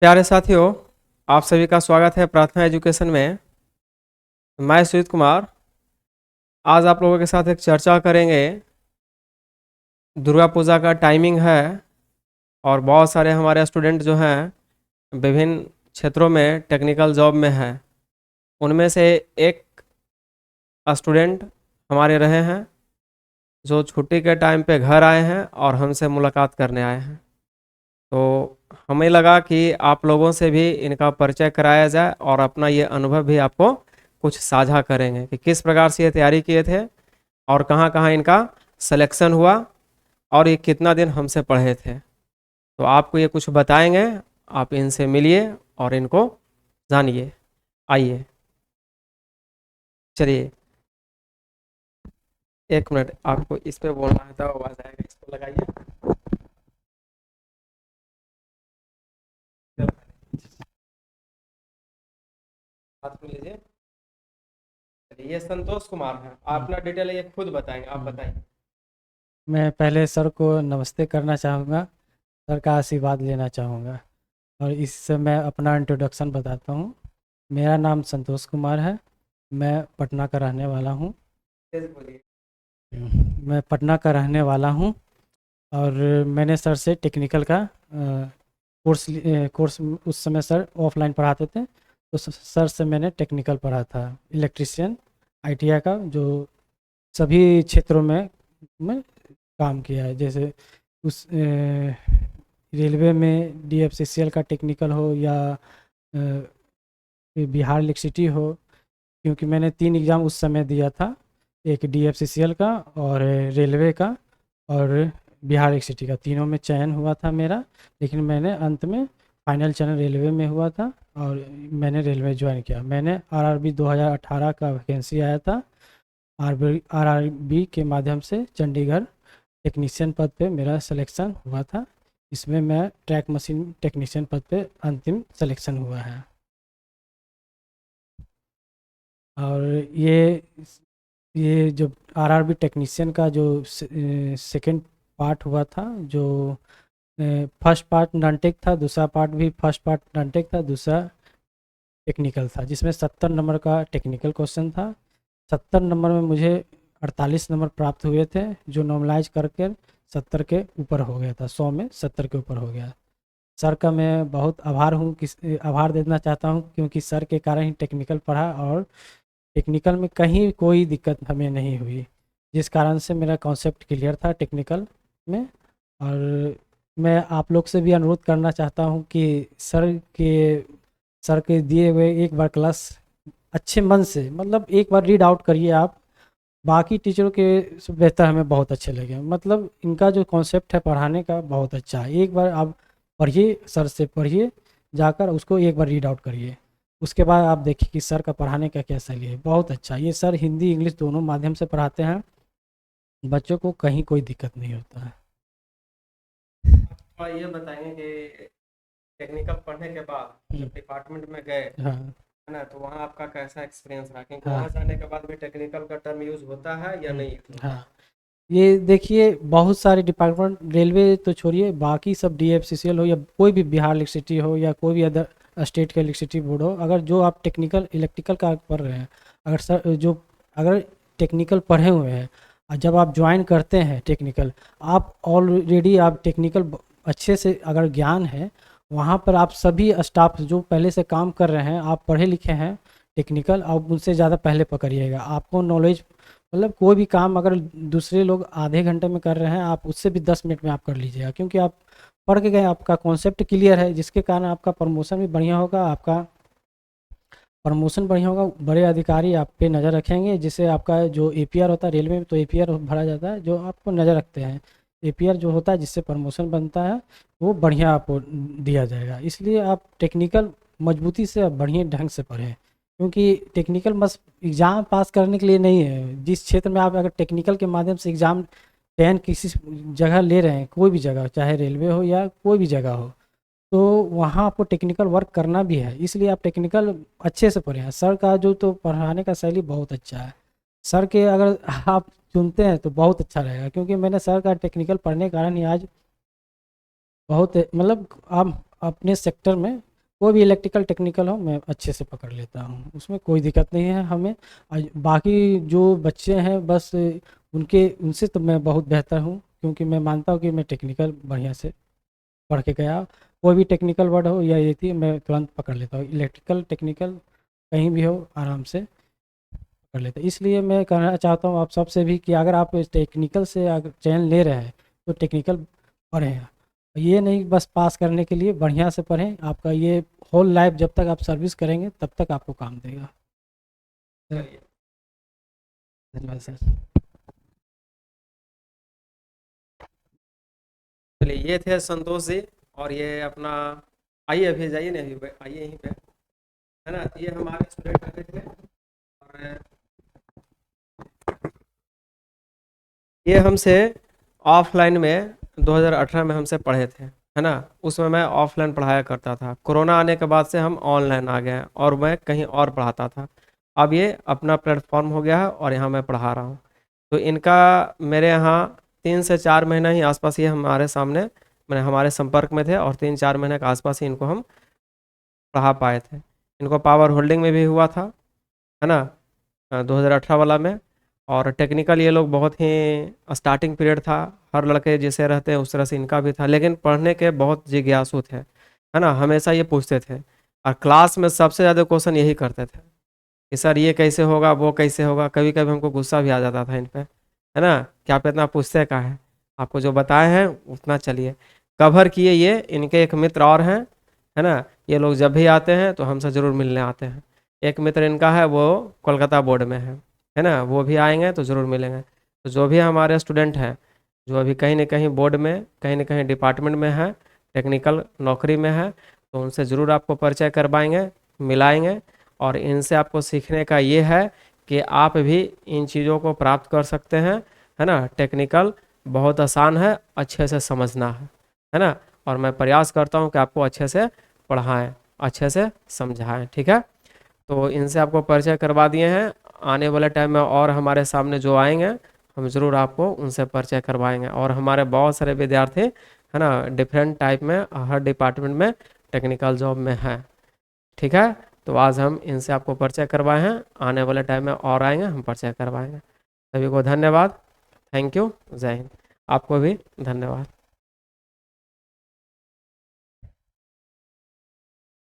प्यारे साथियों, आप सभी का स्वागत है प्रार्थना एजुकेशन में। मैं सुजीत कुमार आज आप लोगों के साथ एक चर्चा करेंगे। दुर्गा पूजा का टाइमिंग है और बहुत सारे हमारे स्टूडेंट जो हैं विभिन्न क्षेत्रों में टेक्निकल जॉब में हैं। उनमें से एक स्टूडेंट हमारे रहे हैं जो छुट्टी के टाइम पे घर आए हैं और हमसे मुलाकात करने आए हैं। तो हमें लगा कि आप लोगों से भी इनका परिचय कराया जाए और अपना ये अनुभव भी आपको कुछ साझा करेंगे कि किस प्रकार से ये तैयारी किए थे और कहाँ कहाँ इनका सिलेक्शन हुआ और ये कितना दिन हमसे पढ़े थे। तो आपको ये कुछ बताएंगे, आप इनसे मिलिए और इनको जानिए। आइए, चलिए। एक मिनट, आपको इस पे बोलना है तो आवाज़ आएगा, इसको लगाइए। हाथ में लीजिए। चलिए, ये संतोष कुमार है। आप अपना डिटेल ये खुद बताएंगे, आप हम्म, बताइए। मैं पहले सर को नमस्ते करना चाहूँगा। सर का आशीर्वाद लेना चाहूँगा और इससे मैं अपना इंट्रोडक्शन बताता हूँ। मेरा नाम संतोष कुमार है। मैं पटना का रहने वाला हूँ। तेज बोलिए। मैं पटना का रहने वाला हूँ और मैंने सर से टेक्निकल का कोर्स उस समय सर ऑफलाइन पढ़ाते थे, तो सर से मैंने टेक्निकल पढ़ा था, इलेक्ट्रिशियन आईटीआई का, जो सभी क्षेत्रों में काम किया है। जैसे उस रेलवे में डीएफसीसीएल का टेक्निकल हो या बिहार इलेक्ट्रिसिटी हो, क्योंकि मैंने 3 एग्ज़ाम उस समय दिया था, एक डीएफसीसीएल का और रेलवे का और बिहार इलेक्ट्रिसिटी का। तीनों में चयन हुआ था मेरा, लेकिन मैंने अंत में फाइनल चयन रेलवे में हुआ था और मैंने रेलवे ज्वाइन किया। मैंने आरआरबी 2018 का वैकेंसी आया था, आरआरबी के माध्यम से चंडीगढ़ टेक्नीशियन पद पे मेरा सिलेक्शन हुआ था। इसमें मैं ट्रैक मशीन टेक्नीशियन पद पे अंतिम सिलेक्शन हुआ है। और ये जो आरआरबी टेक्नीशियन का जो सेकंड पार्ट हुआ था, जो फर्स्ट पार्ट नॉनटेक था, दूसरा पार्ट भी फर्स्ट पार्ट नॉनटेक था, दूसरा टेक्निकल था, जिसमें 70 नंबर का टेक्निकल क्वेश्चन था। 70 नंबर में मुझे 48 नंबर प्राप्त हुए थे, जो नॉर्मलाइज करके 70 के ऊपर हो गया था। 100 में 70 के ऊपर हो गया। सर का मैं बहुत आभार हूँ, आभार देना चाहता हूँ, क्योंकि सर के कारण ही टेक्निकल पढ़ा और टेक्निकल में कहीं कोई दिक्कत हमें नहीं हुई, जिस कारण से मेरा कॉन्सेप्ट क्लियर था टेक्निकल में। और मैं आप लोग से भी अनुरोध करना चाहता हूँ कि के सर के दिए हुए एक बार क्लास अच्छे मन से, मतलब एक बार रीड आउट करिए आप। बाकी टीचरों के से बेहतर हमें बहुत अच्छे लगे, मतलब इनका जो कॉन्सेप्ट है पढ़ाने का बहुत अच्छा है। एक बार आप पढ़िए, सर से पढ़िए, जाकर उसको एक बार रीड आउट करिए। उसके बाद आप देखिए कि सर का पढ़ाने का क्या शैली है, बहुत अच्छा। ये सर हिंदी इंग्लिश दोनों माध्यम से पढ़ाते हैं, बच्चों को कहीं कोई दिक्कत नहीं होता है। और ये बताएंगे कि टेक्निकल पढ़ने के बाद हम्म, जब डिपार्टमेंट में गए, है हाँ ना, तो वहाँ आपका कैसा एक्सपीरियंस रहा? क्योंकि हाँ। वहाँ जाने के बाद भी टेक्निकल का टर्म यूज होता है या नहीं होता है? हाँ, ये देखिए, बहुत सारे डिपार्टमेंट, रेलवे तो छोड़िए, बाकी सब डीएफसीसीएल हो या कोई भी बिहार इलेक्ट्रिसिटी हो या कोई भी अदर स्टेट का इलेक्ट्रिसिटी बोर्ड हो, अगर जो आप टेक्निकल इलेक्ट्रिकल का पढ़ रहे हैं, अगर सर जो अगर टेक्निकल पढ़े हुए हैं और जब आप ज्वाइन करते हैं टेक्निकल, आप ऑलरेडी आप टेक्निकल अच्छे से अगर ज्ञान है, वहाँ पर आप सभी स्टाफ जो पहले से काम कर रहे हैं, आप पढ़े लिखे हैं टेक्निकल, आप उनसे ज़्यादा पहले पकड़िएगा। आपको नॉलेज, मतलब कोई भी काम अगर दूसरे लोग आधे घंटे में कर रहे हैं, आप उससे भी 10 मिनट में आप कर लीजिएगा, क्योंकि आप पढ़ के गए, आपका कॉन्सेप्ट क्लियर है, जिसके कारण आपका प्रमोशन भी बढ़िया होगा। आपका प्रमोशन बढ़िया होगा, बड़े अधिकारी आप पे नज़र रखेंगे, जिससे आपका जो एपीआर होता है, रेलवे में तो एपीआर भरा जाता है, जो आपको नज़र रखते हैं। एपीआर जो होता है जिससे प्रमोशन बनता है, वो बढ़िया आपको दिया जाएगा। इसलिए आप टेक्निकल मजबूती से आप बढ़िया ढंग से पढ़ें, क्योंकि टेक्निकल बस एग्ज़ाम पास करने के लिए नहीं है। जिस क्षेत्र में आप अगर टेक्निकल के माध्यम से एग्ज़ाम 10 किसी जगह ले रहे हैं, कोई भी जगह, चाहे रेलवे हो या कोई भी जगह हो, तो वहाँ आपको टेक्निकल वर्क करना भी है। इसलिए आप टेक्निकल अच्छे से पढ़ें। सर का जो तो पढ़ाने का शैली बहुत अच्छा है। सर के अगर आप चुनते हैं तो बहुत अच्छा रहेगा, क्योंकि मैंने सर का टेक्निकल पढ़ने के कारण ही आज बहुत, मतलब आप अपने सेक्टर में कोई भी इलेक्ट्रिकल टेक्निकल हो मैं अच्छे से पकड़ लेता हूँ, उसमें कोई दिक्कत नहीं है हमें। बाकी जो बच्चे हैं बस उनके उनसे तो मैं बहुत बेहतर हूँ, क्योंकि मैं मानता हूँ कि मैं टेक्निकल बढ़िया से पढ़ के गया। कोई भी टेक्निकल वर्ड हो या ये थी मैं तुरंत पकड़ लेता हूँ, इलेक्ट्रिकल टेक्निकल कहीं भी हो आराम से पकड़ लेते हैं। इसलिए मैं कहना चाहता हूँ आप सबसे भी कि अगर आप टेक्निकल से अगर चयन ले रहे हैं तो टेक्निकल पढ़ें। ये नहीं बस पास करने के लिए, बढ़िया से पढ़ें, आपका ये होल लाइफ जब तक आप सर्विस करेंगे तब तक आपको काम देगा। चलिए, धन्यवाद सर। चलिए ये थे संतोष जी। और ये अपना, आइए अभी जाइए ना, अभी आइए यहीं पे, है ना। ये हमारे स्टूडेंट आए थे, और ये हमसे ऑफलाइन में 2018 में हमसे पढ़े थे, है ना। उसमें मैं ऑफलाइन पढ़ाया करता था। कोरोना आने के बाद से हम ऑनलाइन आ गए हैं और मैं कहीं और पढ़ाता था। अब ये अपना प्लेटफॉर्म हो गया है और यहाँ मैं पढ़ा रहा हूँ। तो इनका मेरे यहाँ 3 से 4 महीना ही आसपास ये हमारे सामने, मैंने हमारे संपर्क में थे, और 3-4 महीने के आसपास ही इनको हम पढ़ा पाए थे। इनको पावर होल्डिंग में भी हुआ था, है ना, 2018 वाला में। और टेक्निकल ये लोग बहुत ही स्टार्टिंग पीरियड था, हर लड़के जैसे रहते हैं उस तरह से इनका भी था, लेकिन पढ़ने के बहुत जिज्ञासु थे, है ना। हमेशा ये पूछते थे, और क्लास में सबसे ज़्यादा क्वेश्चन यही करते थे कि सर ये कैसे होगा, वो कैसे होगा। कभी कभी हमको गुस्सा भी आ जाता था इन पे, है ना, कि आप इतना पूछते का है, आपको जो बताए हैं उतना चलिए। कवर किए ये इनके एक मित्र और हैं, है ना। ये लोग जब भी आते हैं तो हमसे ज़रूर मिलने आते हैं। एक मित्र इनका है वो कोलकाता बोर्ड में है ना, वो भी आएंगे तो ज़रूर मिलेंगे। तो जो भी हमारे स्टूडेंट हैं जो अभी कहीं ना कहीं बोर्ड में, कहीं ना कहीं डिपार्टमेंट में है, टेक्निकल नौकरी में है, तो उनसे ज़रूर आपको परिचय करवाएंगे, मिलाएंगे। और इनसे आपको सीखने का ये है कि आप भी इन चीज़ों को प्राप्त कर सकते हैं, है ना। टेक्निकल बहुत आसान है, अच्छे से समझना है ना। और मैं प्रयास करता हूँ कि आपको अच्छे से पढ़ाएं, अच्छे से समझाएं, ठीक है। तो इनसे आपको परिचय करवा दिए हैं। आने वाले टाइम में और हमारे सामने जो आएंगे हम ज़रूर आपको उनसे परिचय करवाएंगे। और हमारे बहुत सारे विद्यार्थी, है ना, डिफरेंट टाइप में हर डिपार्टमेंट में टेक्निकल जॉब में हैं, ठीक है। तो आज हम इनसे आपको परिचय करवाए हैं, आने वाले टाइम में और आएंगे हम परिचय करवाएंगे। सभी को धन्यवाद, थैंक यू, जय हिंद। आपको भी धन्यवाद।